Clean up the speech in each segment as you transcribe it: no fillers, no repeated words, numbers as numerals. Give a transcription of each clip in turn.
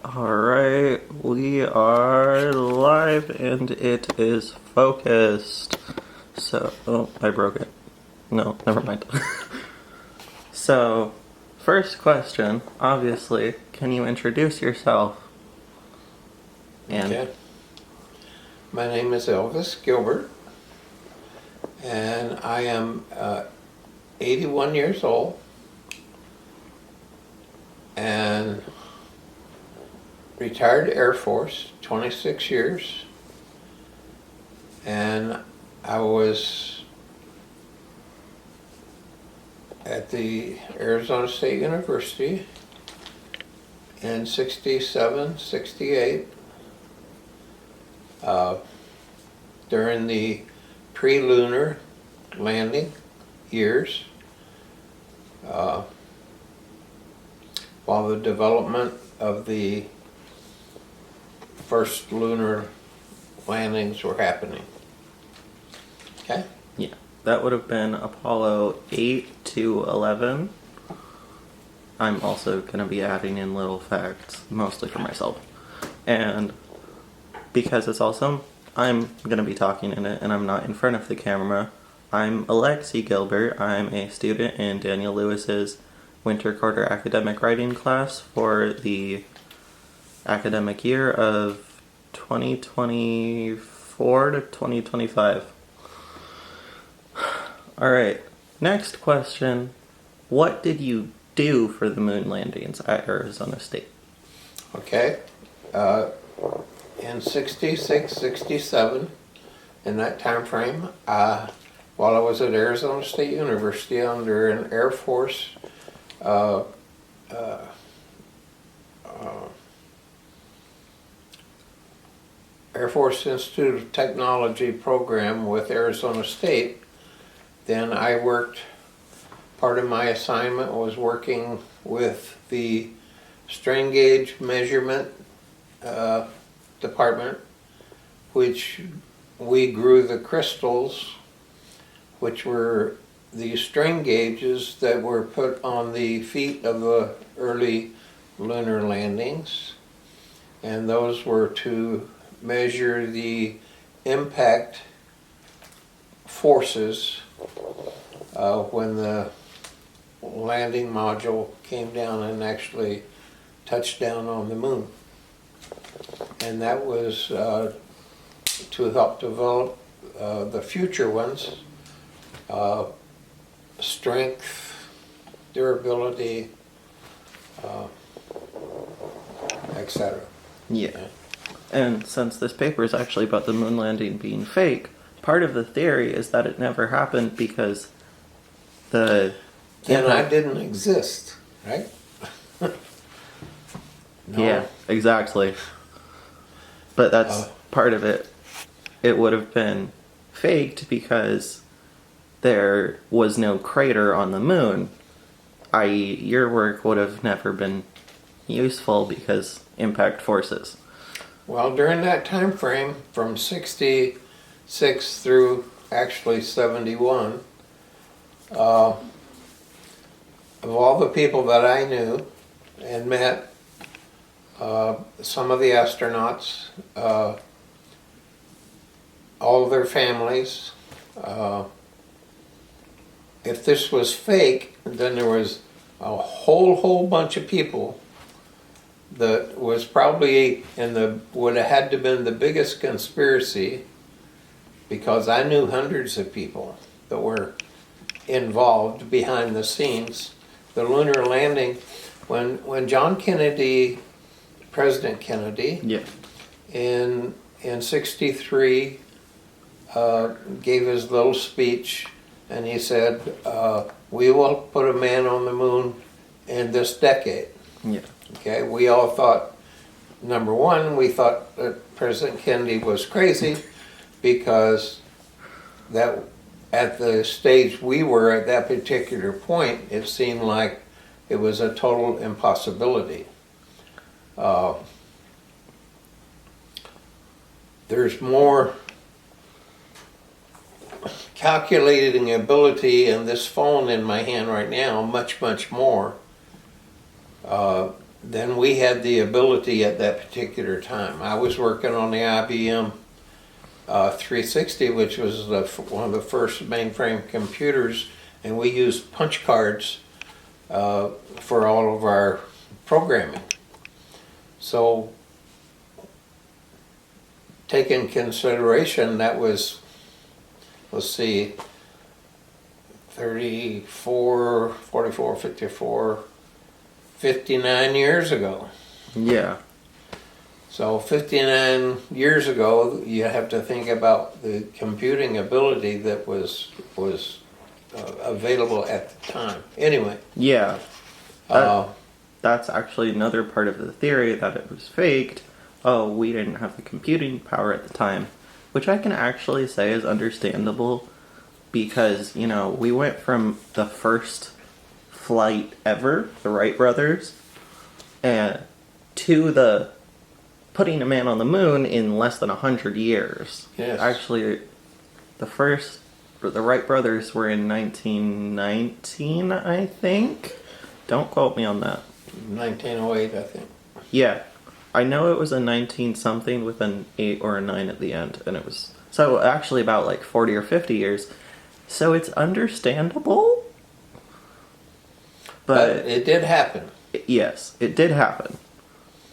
Alright, we are live and it is focused. So, oh, I broke it. No, never mind. So, first question, obviously, can you introduce yourself? Okay. My name is Elvis Gilbert, and I am 81 years old, and retired Air Force, 26 years, and I was at the Arizona State University in 67, 68, during the pre-lunar landing years, while the development of the first lunar landings were happening. Okay? Yeah, that would have been Apollo 8 to 11. I'm also going to be adding in little facts, mostly for myself. And because it's awesome, I'm going to be talking in it and I'm not in front of the camera. I'm Alexei Gilbert. I'm a student in Daniel Lewis's winter quarter academic writing class for the academic year of 2024 to 2025. Alright, next question. What did you do for the moon landings at Arizona State? Okay. In 66, 67, in that time frame, while I was at Arizona State University under an Air Force Air Force Institute of Technology program with Arizona State, then I worked, part of my assignment was working with the strain gauge measurement department, which we grew the crystals, which were the strain gauges that were put on the feet of the early lunar landings, and those were to measure the impact forces when the landing module came down and actually touched down on the moon. And that was to help develop the future ones, strength, durability, etc. Yeah. And since this paper is actually about the moon landing being fake, part of the theory is that it never happened because the... Then I didn't exist, right? No. Yeah, exactly. But that's part of it. It would have been faked because there was no crater on the moon, i.e. your work would have never been useful because impact forces. Well, during that time frame, from 66 through actually 71, of all the people that I knew and met, some of the astronauts, all of their families, if this was fake, then there was a whole bunch of people that was probably would have had to been the biggest conspiracy, because I knew hundreds of people that were involved behind the scenes. The lunar landing, when John Kennedy, President Kennedy, Yeah. in 63, gave his little speech, and he said, we will put a man on the moon in this decade. Yeah. Okay, we all thought, number one, we thought that President Kennedy was crazy, because that at the stage we were at that particular point, it seemed like it was a total impossibility. There's more calculating ability in this phone in my hand right now, much more, then we had the ability at that particular time. I was working on the IBM 360, which was one of the first mainframe computers, and we used punch cards for all of our programming. So, take in consideration, that was, let's see, 34, 44, 54, 59 years ago. Yeah. So 59 years ago, you have to think about the computing ability that was available at the time. Anyway. Yeah. That's actually another part of the theory, that it was faked. Oh, we didn't have the computing power at the time. Which I can actually say is understandable, because, you know, we went from the first flight ever, the Wright brothers, and to the putting a man on the moon in less than 100 years. Yes. Actually, the Wright brothers were in 1919, I think. Don't quote me on that. 1908, I think. Yeah. I know it was a 19-something with an 8 or a 9 at the end, and it was... So, actually about like 40 or 50 years. So it's understandable. But it did happen. Yes, it did happen.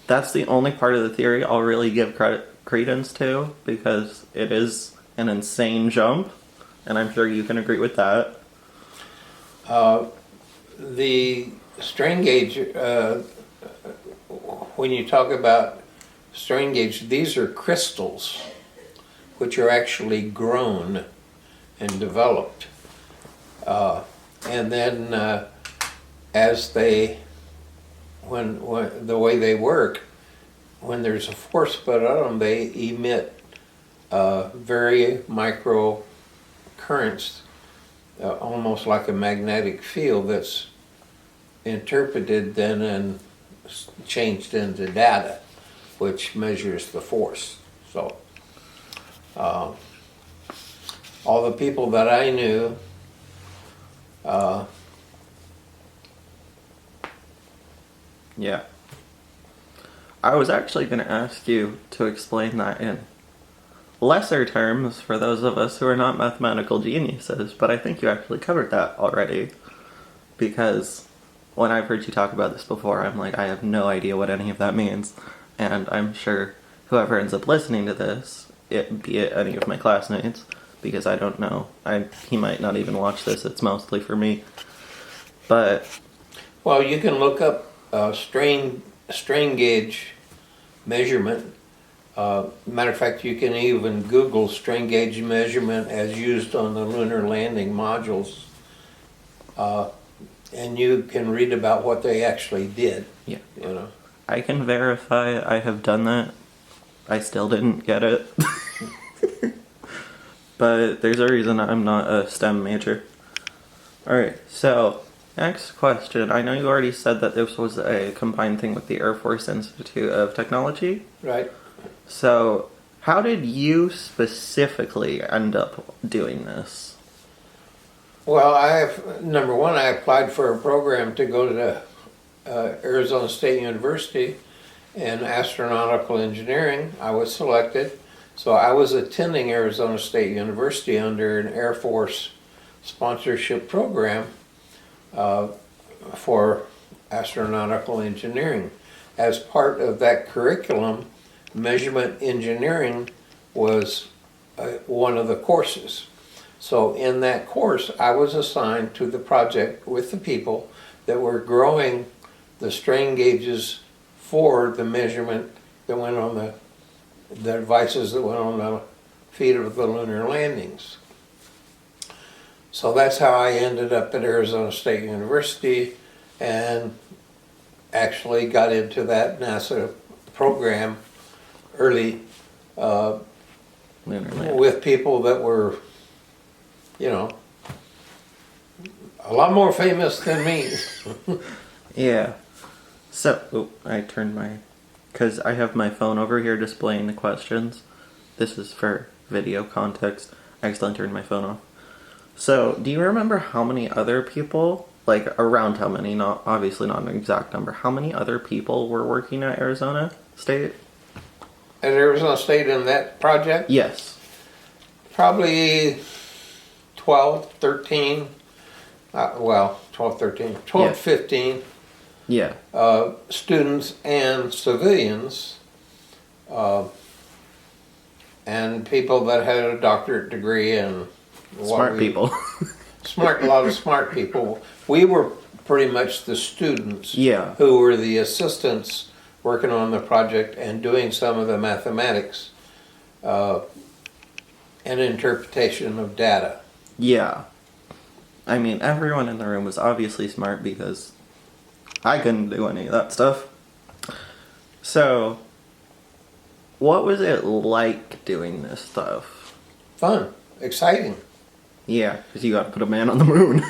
That's the only part of the theory I'll really give credence to, because it is an insane jump, and I'm sure you can agree with that. The strain gauge, when you talk about strain gauge, these are crystals which are actually grown and developed. And then as they, when the way they work, when there's a force put on them, they emit very micro currents, almost like a magnetic field that's interpreted then and changed into data, which measures the force. So all the people that I knew Yeah. I was actually going to ask you to explain that in lesser terms for those of us who are not mathematical geniuses, but I think you actually covered that already. Because when I've heard you talk about this before, I'm like, I have no idea what any of that means. And I'm sure whoever ends up listening to this, be it any of my classmates, because I don't know, he might not even watch this, it's mostly for me. But... Well, you can look up strain gauge measurement. Matter of fact, you can even Google strain gauge measurement as used on the lunar landing modules, and you can read about what they actually did. Yeah, you know. I can verify I have done that. I still didn't get it. But there's a reason I'm not a STEM major. Alright, so next question. I know you already said that this was a combined thing with the Air Force Institute of Technology. Right. So, how did you specifically end up doing this? Well, number one, I applied for a program to go to Arizona State University in astronautical engineering. I was selected. So I was attending Arizona State University under an Air Force sponsorship program for astronautical engineering. As part of that curriculum, measurement engineering was one of the courses. So in that course, I was assigned to the project with the people that were growing the strain gauges for the measurement that went on the devices that went on the feet of the lunar landings. So that's how I ended up at Arizona State University and actually got into that NASA program early with people that were, you know, a lot more famous than me. Yeah. So, I turned my... Because I have my phone over here displaying the questions. This is for video context. I accidentally turned my phone off. So, do you remember how many other people like around how many, not obviously not an exact number, how many other people were working at Arizona State? At Arizona State in that project? Yes. Probably 12, 13. 12, 13. 12, Yeah. 15 Yeah. students and civilians. And people that had a doctorate degree and Smart people. A lot of smart people. We were pretty much the students Yeah. who were the assistants working on the project and doing some of the mathematics and interpretation of data. Yeah. I mean, everyone in the room was obviously smart because I couldn't do any of that stuff. So, what was it like doing this stuff? Fun, exciting. Yeah, because you got to put a man on the moon.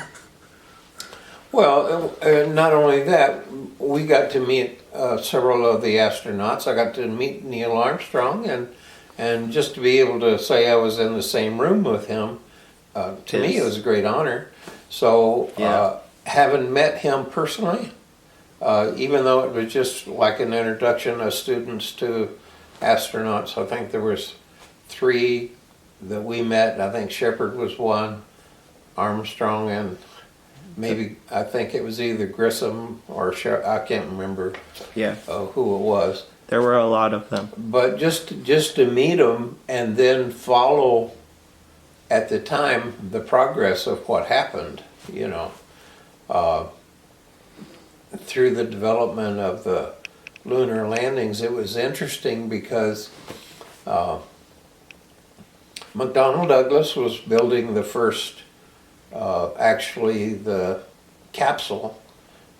Well, not only that, we got to meet several of the astronauts. I got to meet Neil Armstrong, and just to be able to say I was in the same room with him, to me it was a great honor. So, having met him personally, even though it was just like an introduction of students to astronauts, I think there was 3 that we met. I think Shepard was one, Armstrong, and maybe I think it was either Grissom or I can't remember who it was. There were a lot of them. But just to meet them and then follow at the time the progress of what happened, through the development of the lunar landings, it was interesting because McDonnell Douglas was building the first, actually the capsule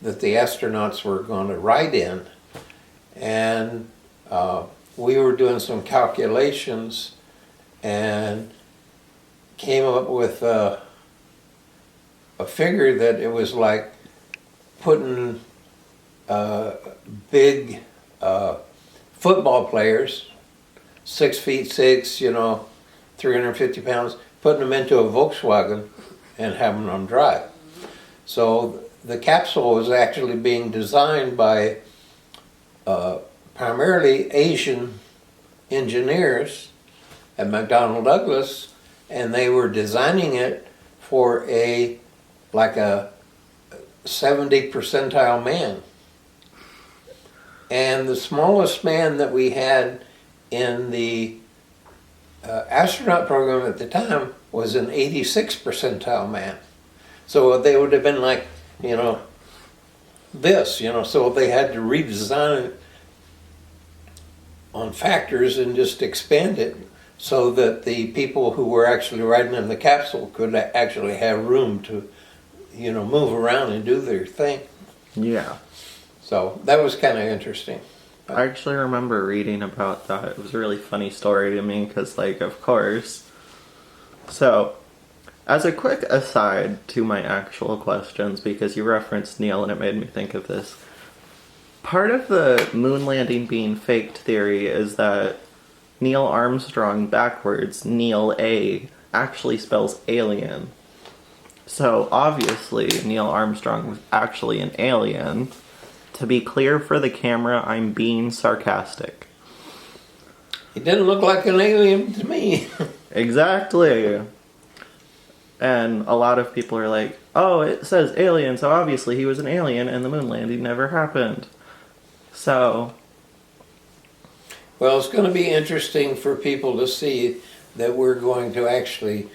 that the astronauts were going to ride in. And we were doing some calculations and came up with a figure that it was like putting big football players, 6'6", 350 pounds, putting them into a Volkswagen and having them drive. So the capsule was actually being designed by primarily Asian engineers at McDonnell Douglas, and they were designing it for a 70 percentile man. And the smallest man that we had in the astronaut program at the time was an 86 percentile man. So they would have been like, this, so they had to redesign it on factors and just expand it so that the people who were actually riding in the capsule could actually have room to, move around and do their thing. Yeah. So that was kind of interesting. I actually remember reading about that. It was a really funny story to me because, of course. So, as a quick aside to my actual questions, because you referenced Neil and it made me think of this, part of the moon landing being faked theory is that Neil Armstrong backwards, Neil A, actually spells alien. So, obviously, Neil Armstrong was actually an alien. To be clear for the camera, I'm being sarcastic. He didn't look like an alien to me. Exactly. And a lot of people are like, oh, it says alien, so obviously he was an alien and the moon landing never happened. So... Well, it's going to be interesting for people to see that we're going to actually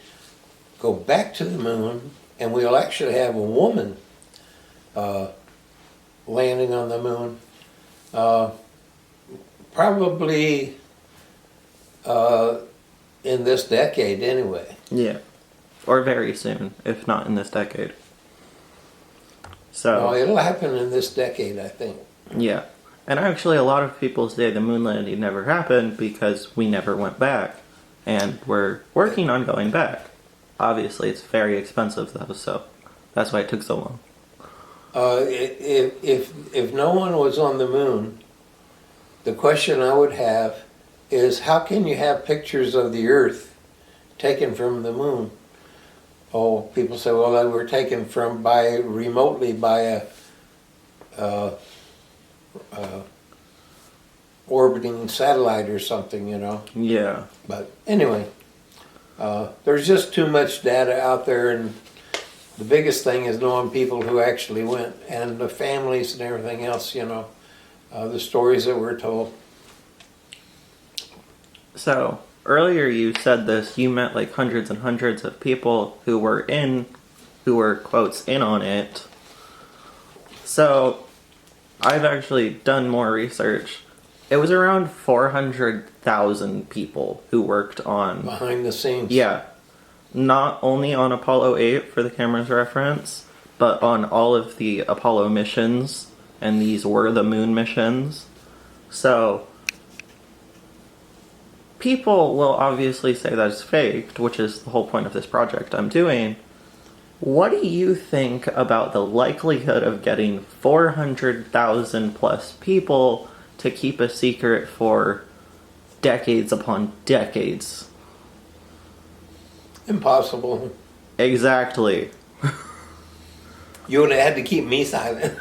go back to the moon and we'll actually have a woman landing on the moon, probably in this decade anyway. Yeah. Or very soon, if not in this decade. So... No, it'll happen in this decade, I think. Yeah. And actually a lot of people say the moon landing never happened because we never went back. And we're working on going back. Obviously it's very expensive though, so that's why it took so long. If no one was on the moon, the question I would have is how can you have pictures of the Earth taken from the moon people say, well, they were taken remotely by a orbiting satellite or something, Yeah. But anyway, there's just too much data out there, and the biggest thing is knowing people who actually went and the families and everything else, the stories that were told. So, earlier you said this, you met like hundreds and hundreds of people who were quotes, in on it. So, I've actually done more research. It was around 400,000 people who worked on... Behind the scenes. Yeah. Not only on Apollo 8 for the camera's reference, but on all of the Apollo missions, and these were the moon missions. So, people will obviously say that's faked, which is the whole point of this project I'm doing. What do you think about the likelihood of getting 400,000 plus people to keep a secret for decades upon decades? Impossible. Exactly. You would have had to keep me silent.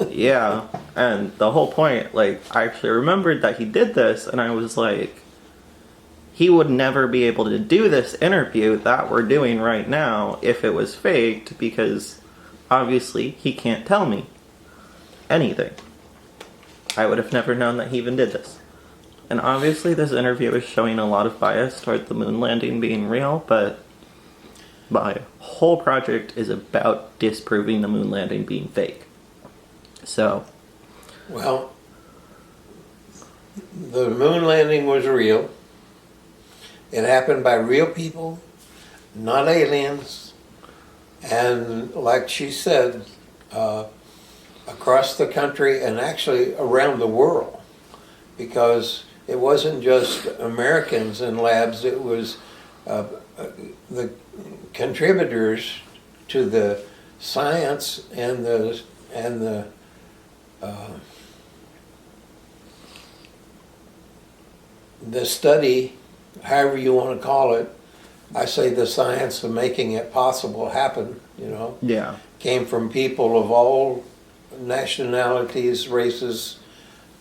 Yeah, and the whole point, I actually remembered that he did this, and I was like, he would never be able to do this interview that we're doing right now if it was faked, because obviously he can't tell me anything. I would have never known that he even did this. And obviously this interview is showing a lot of bias toward the moon landing being real, but my whole project is about disproving the moon landing being fake. So... Well, the moon landing was real. It happened by real people, not aliens. And like she said, across the country and actually around the world. Because it wasn't just Americans in labs, it was the contributors to the science and the study, however you want to call it. I say the science of making it possible happen, Yeah. came from people of all nationalities, races,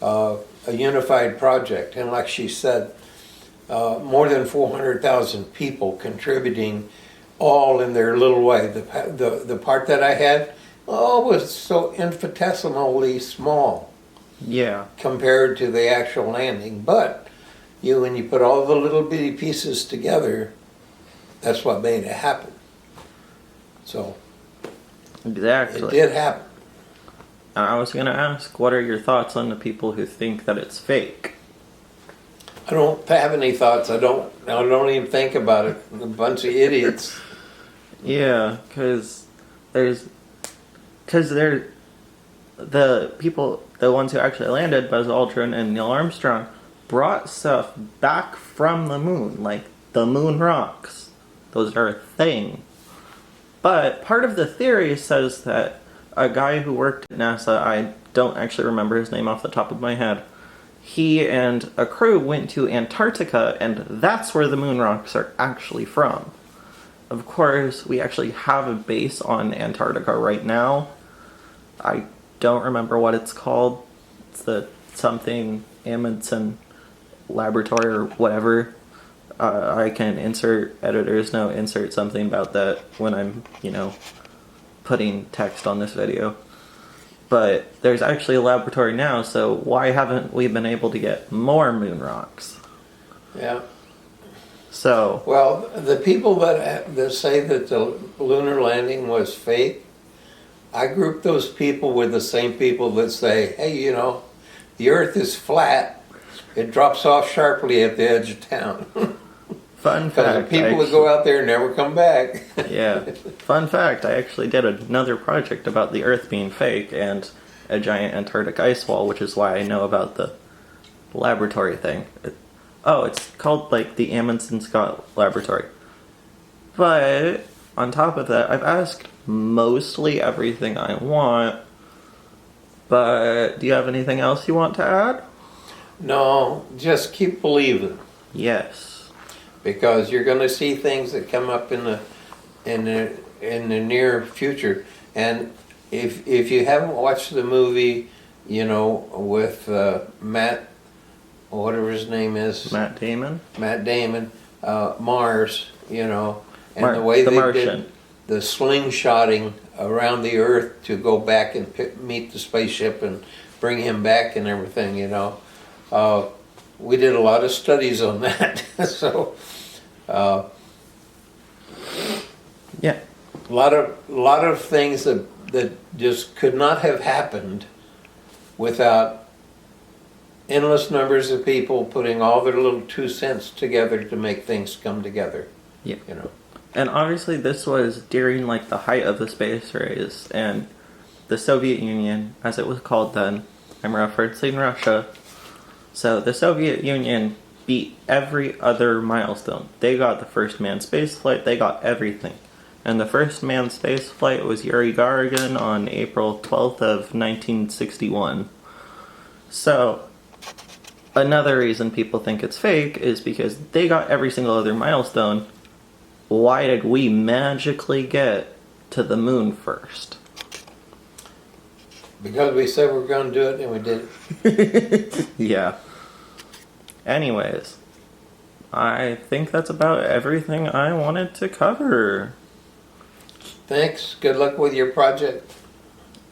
a unified project. And like she said, more than 400,000 people contributing, all in their little way. The part that I had, was so infinitesimally small. Yeah. Compared to the actual landing. But when you put all the little bitty pieces together, that's what made it happen. So Exactly. it did happen. I was going to ask, what are your thoughts on the people who think that it's fake? I don't have any thoughts. I don't even think about it. A bunch of idiots. Yeah, because the people, the ones who actually landed, Buzz Aldrin and Neil Armstrong, brought stuff back from the moon, like the moon rocks. Those are a thing. But part of the theory says that a guy who worked at NASA, I don't actually remember his name off the top of my head, he and a crew went to Antarctica, and that's where the moon rocks are actually from. Of course, we actually have a base on Antarctica right now. I don't remember what it's called. It's the something Amundsen laboratory or whatever. I can insert editor's note, insert something about that when I'm, putting text on this video. But there's actually a laboratory now, so why haven't we been able to get more moon rocks? Yeah. So... Well, the people that say that the lunar landing was fake, I group those people with the same people that say, hey, the Earth is flat. It drops off sharply at the edge of town. Fun Because fact. the people that go out there never come back. Yeah. Fun fact, I actually did another project about the Earth being fake and a giant Antarctic ice wall, which is why I know about the laboratory thing. It's called, the Amundsen Scott Laboratory. But, on top of that, I've asked mostly everything I want. But, do you have anything else you want to add? No, just keep believing. Yes. Because you're going to see things that come up in the in the near future. And if you haven't watched the movie, you know, with Matt, whatever his name is, Matt Damon. Mars, you know, and the way the they Martian. did the slingshotting around the Earth to go back and meet the spaceship and bring him back and everything, you know. We did a lot of studies on that, so Yeah. a lot of things that just could not have happened without endless numbers of people putting all their little 2 cents together to make things come together. Yeah. You know. And obviously this was during like the height of the space race, and the Soviet Union, as it was called then, I'm referencing Russia. So the Soviet Union beat every other milestone. They got the first manned space flight, they got everything. And the first manned space flight was Yuri Gagarin on April 12th of 1961. So another reason people think it's fake is because they got every single other milestone. Why did we magically get to the moon first? Because we said we were going to do it and we did it. Yeah. Anyways, I think that's about everything I wanted to cover. Thanks. Good luck with your project.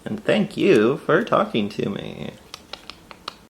And thank you for talking to me.